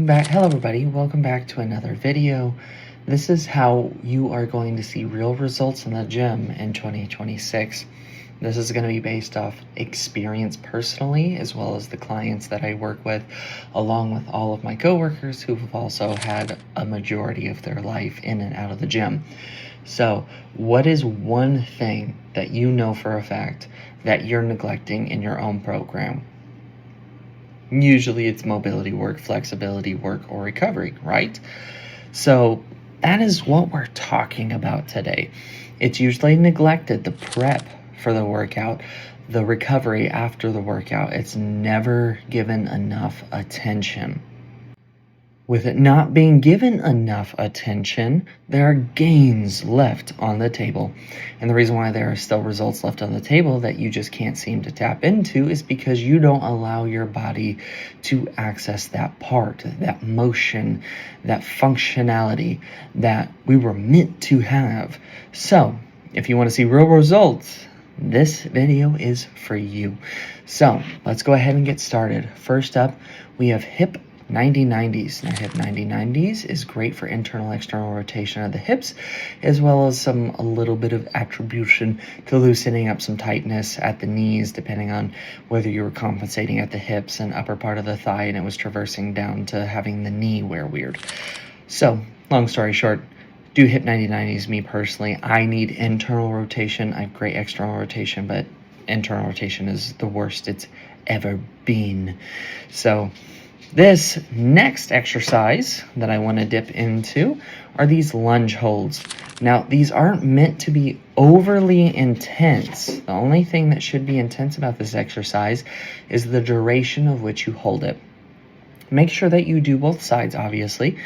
Hello everybody, welcome back to another video. This is how you are going to see real results in the gym in 2026. This is going to be based off experience personally, as well as the clients that I work with, along with all of my coworkers who have also had a majority of their life in and out of the gym. So, what is one thing that you know for a fact that you're neglecting in your own program? Usually it's mobility work, flexibility work, or recovery, right? So that is what we're talking about today. It's usually neglected, the prep for the workout, the recovery after the workout. It's never given enough attention. With it not being given enough attention, there are gains left on the table. And the reason why there are still results left on the table that you just can't seem to tap into is because you don't allow your body to access that part, that motion, that functionality that we were meant to have. So, if you want to see real results, this video is for you. So, let's go ahead and get started. First up, we have hip 90-90s. Now, hip 90-90s is great for internal external rotation of the hips, as well as a little bit of attribution to loosening up some tightness at the knees, depending on whether you were compensating at the hips and upper part of the thigh and it was traversing down to having the knee wear weird. So, long story short, do hip 90-90s. Me personally, I need internal rotation. I have great external rotation, but internal rotation is the worst it's ever been. So, this next exercise that I want to dip into are these lunge holds. Now, these aren't meant to be overly intense. The only thing that should be intense about this exercise is the duration of which you hold it. Make sure that you do both sides, obviously.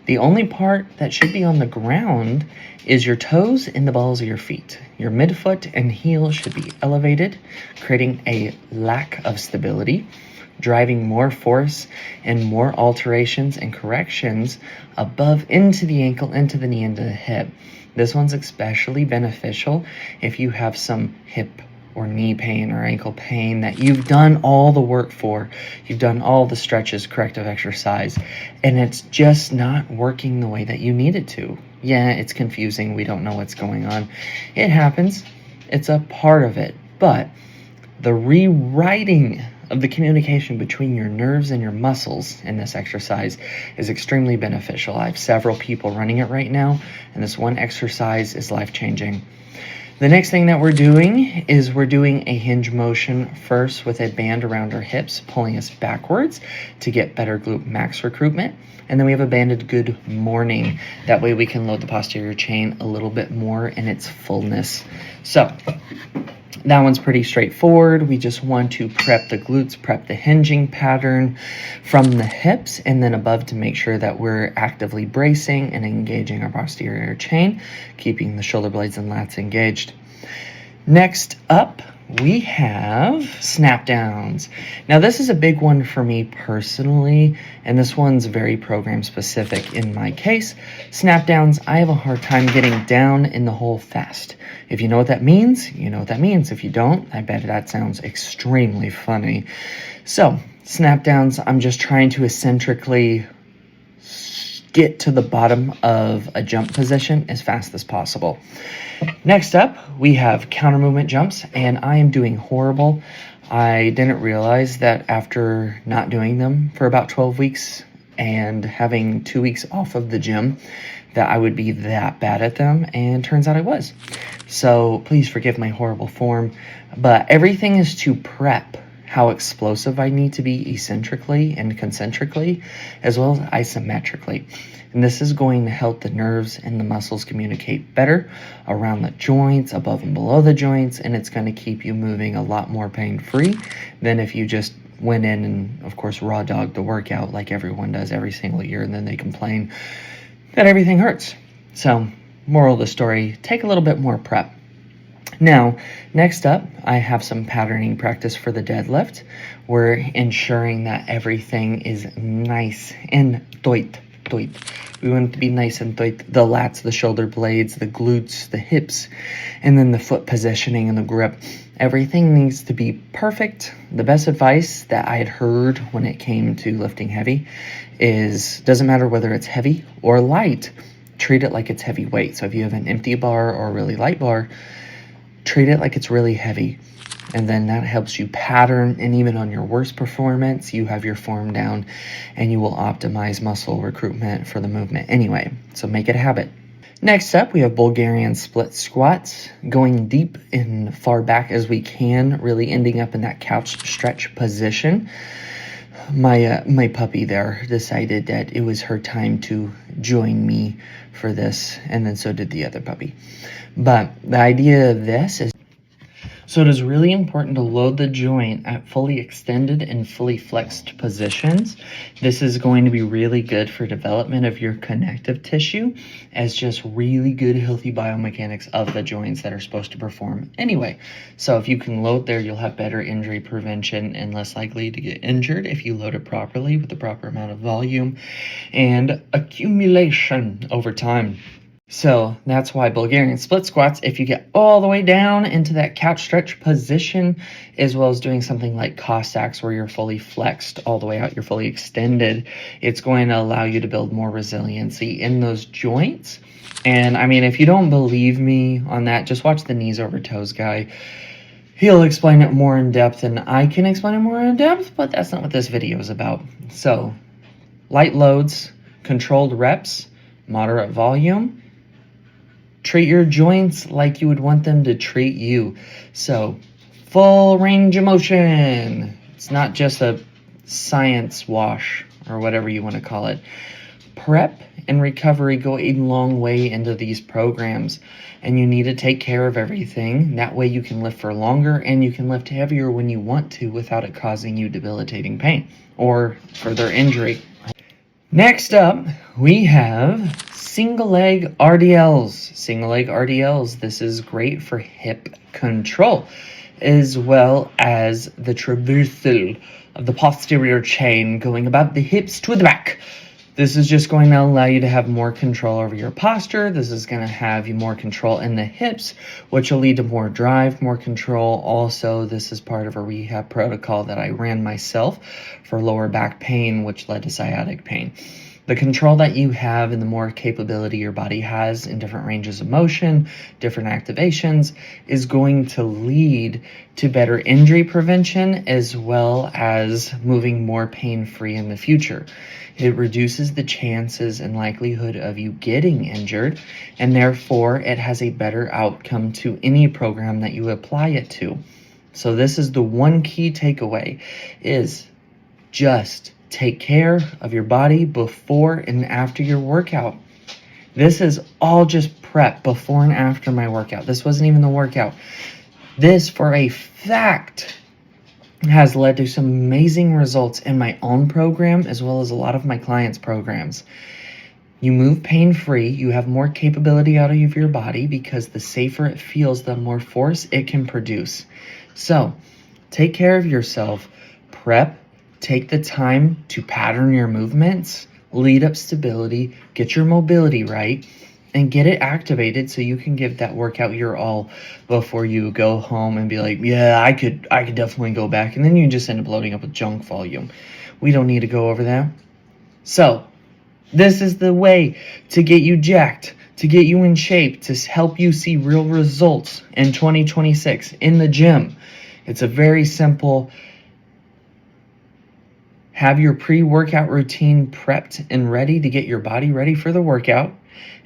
The only part that should be on the ground is your toes and the balls of your feet. Your midfoot and heel should be elevated, creating a lack of stability, driving more force and more alterations and corrections above into the ankle, into the knee, into the hip. This one's especially beneficial if you have some hip or knee pain or ankle pain that you've done all the work for. You've done all the stretches, corrective exercise, and it's just not working the way that you need it to. Yeah, it's confusing. We don't know what's going on. It happens. It's a part of it. But the rewriting of the communication between your nerves and your muscles in this exercise is extremely beneficial. I have several people running it right now, and this one exercise is life-changing. The next thing that we're doing is we're doing a hinge motion first with a band around our hips, pulling us backwards to get better glute max recruitment. And then we have a banded good morning. That way we can load the posterior chain a little bit more in its fullness. So, that one's pretty straightforward. We just want to prep the glutes, prep the hinging pattern from the hips and then above to make sure that we're actively bracing and engaging our posterior chain, keeping the shoulder blades and lats engaged. Next up, we have snap downs. Now, this is a big one for me personally, and this one's very program specific in my case. Snap downs, I have a hard time getting down in the hole fast. If you know what that means, you know what that means. If you don't, I bet that sounds extremely funny. So, snap downs, I'm just trying to eccentrically get to the bottom of a jump position as fast as possible. Next up, we have counter movement jumps, and I am doing horrible. I didn't realize that after not doing them for about 12 weeks and having 2 weeks off of the gym that I would be that bad at them, and turns out I was. So please forgive my horrible form, but everything is to prep how explosive I need to be eccentrically and concentrically, as well as isometrically. And this is going to help the nerves and the muscles communicate better around the joints, above and below the joints, and it's going to keep you moving a lot more pain-free than if you just went in and, of course, raw dogged the workout like everyone does every single year, and then they complain that everything hurts. So, moral of the story, take a little bit more prep. Now, next up, I have some patterning practice for the deadlift. We're ensuring that everything is nice and tight. tight. We want it to be nice and tight. The lats, the shoulder blades, the glutes, the hips, and then the foot positioning and the grip. Everything needs to be perfect. The best advice that I had heard when it came to lifting heavy is, doesn't matter whether it's heavy or light, treat it like it's heavy weight. So if you have an empty bar or a really light bar, treat it like it's really heavy. And then that helps you pattern, and even on your worst performance, you have your form down and you will optimize muscle recruitment for the movement anyway. So make it a habit. Next up, we have Bulgarian split squats, going deep and far back as we can, really ending up in that couch stretch position. My puppy there decided that it was her time to join me for this, and then so did the other puppy. But the idea of this is, so it is really important to load the joint at fully extended and fully flexed positions. This is going to be really good for development of your connective tissue, as just really good healthy biomechanics of the joints that are supposed to perform anyway. So if you can load there, you'll have better injury prevention and less likely to get injured if you load it properly with the proper amount of volume and accumulation over time. So that's why Bulgarian split squats, if you get all the way down into that couch stretch position, as well as doing something like Cossacks where you're fully flexed all the way out, you're fully extended, it's going to allow you to build more resiliency in those joints. And I mean, if you don't believe me on that, just watch the knees over toes guy. He'll explain it more in depth than I can explain it more in depth, but that's not what this video is about. So light loads, controlled reps, moderate volume. Treat your joints like you would want them to treat you. So, full range of motion. It's not just a science wash or whatever you want to call it. Prep and recovery go a long way into these programs, and you need to take care of everything. That way you can lift for longer and you can lift heavier when you want to without it causing you debilitating pain or further injury. Next up, we have single leg RDLs. Single leg RDLs, this is great for hip control, as well as the traversal of the posterior chain going about the hips to the back. This is just going to allow you to have more control over your posture. This is going to have you more control in the hips, which will lead to more drive, more control. Also, this is part of a rehab protocol that I ran myself for lower back pain, which led to sciatic pain. The control that you have and the more capability your body has in different ranges of motion, different activations, is going to lead to better injury prevention as well as moving more pain-free in the future. It reduces the chances and likelihood of you getting injured, and therefore it has a better outcome to any program that you apply it to. So this is the one key takeaway, is just take care of your body before and after your workout. This is all just prep before and after my workout. This wasn't even the workout. This, for a fact, has led to some amazing results in my own program as well as a lot of my clients' programs. You move pain-free, you have more capability out of your body because the safer it feels, the more force it can produce. So, take care of yourself, prep, take the time to pattern your movements, lead up stability, get your mobility right, and get it activated so you can give that workout your all before you go home and be like, yeah, I could definitely go back. And then you just end up loading up with junk volume. We don't need to go over that. So, this is the way to get you jacked, to get you in shape, to help you see real results in 2026 in the gym. It's a very simple, have your pre-workout routine prepped and ready to get your body ready for the workout,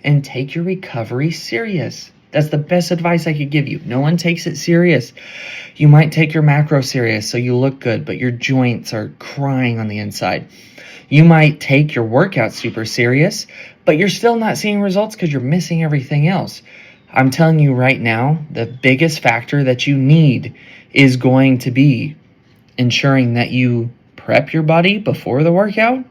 and take your recovery serious. That's the best advice I could give you. No one takes it serious. You might take your macro serious so you look good, but your joints are crying on the inside. You might take your workout super serious, but you're still not seeing results because you're missing everything else. I'm telling you right now, the biggest factor that you need is going to be ensuring that you prep your body before the workout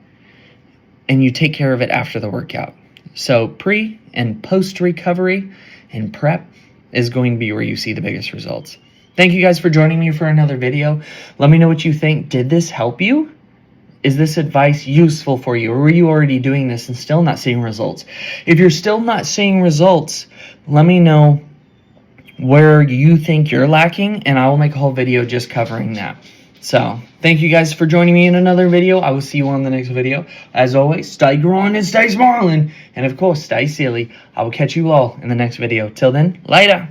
and you take care of it after the workout. So pre and post recovery and prep is going to be where you see the biggest results. Thank you guys for joining me for another video. Let me know what you think. Did this help you? Is this advice useful for you? Or were you already doing this and still not seeing results? If you're still not seeing results, let me know where you think you're lacking, and I will make a whole video just covering that. So, thank you guys for joining me in another video. I will see you on the next video. As always, stay growing and stay smiling. And of course, stay silly. I will catch you all in the next video. Till then, later.